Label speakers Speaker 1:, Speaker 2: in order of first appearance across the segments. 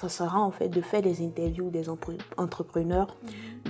Speaker 1: ça sera en fait de faire des interviews des entrepreneurs,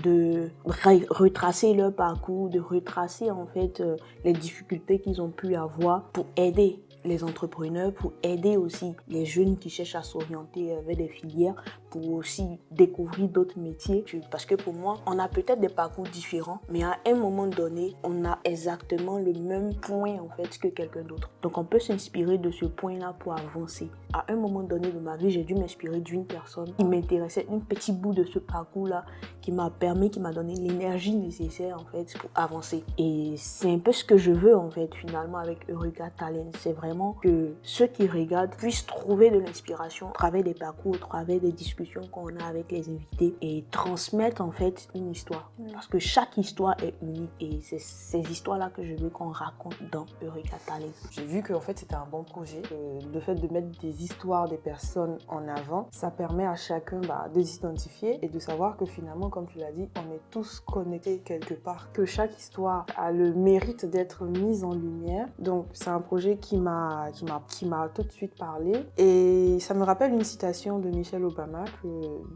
Speaker 1: de retracer leur parcours, de retracer en fait les difficultés qu'ils ont pu avoir pour aider les entrepreneurs, pour aider aussi les jeunes qui cherchent à s'orienter vers des filières, pour aussi découvrir d'autres métiers. Parce que pour moi, on a peut-être des parcours différents, mais à un moment donné, on a exactement le même point en fait que quelqu'un d'autre. Donc on peut s'inspirer de ce point-là pour avancer. À un moment donné de ma vie, j'ai dû m'inspirer d'une personne qui m'intéressait, un petit bout de ce parcours-là qui m'a permis, qui m'a donné l'énergie nécessaire en fait pour avancer. Et c'est un peu ce que je veux en fait finalement avec Eureka Talent. C'est vraiment que ceux qui regardent puissent trouver de l'inspiration au travers des parcours, au travers des discussions qu'on a avec les invités et transmettre en fait une histoire. Parce que chaque histoire est unique et c'est ces histoires-là que je veux qu'on raconte dans Eureka Talent.
Speaker 2: J'ai vu qu'en fait c'était un bon projet. Le fait de mettre des histoires des personnes en avant, ça permet à chacun de s'identifier et de savoir que finalement, comme tu l'as dit, on est tous connectés quelque part. Que chaque histoire a le mérite d'être mise en lumière. Donc c'est un projet qui m'a tout de suite parlé. Et ça me rappelle une citation de Michelle Obama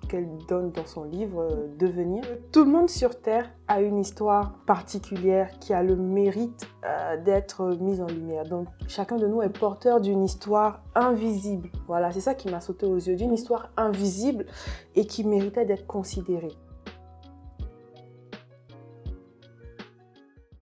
Speaker 2: qu'elle donne dans son livre Devenir. Tout le monde sur Terre a une histoire particulière qui a le mérite d'être mise en lumière. Donc chacun de nous est porteur d'une histoire invisible. Voilà, c'est ça qui m'a sauté aux yeux, d'une histoire invisible et qui méritait d'être considérée.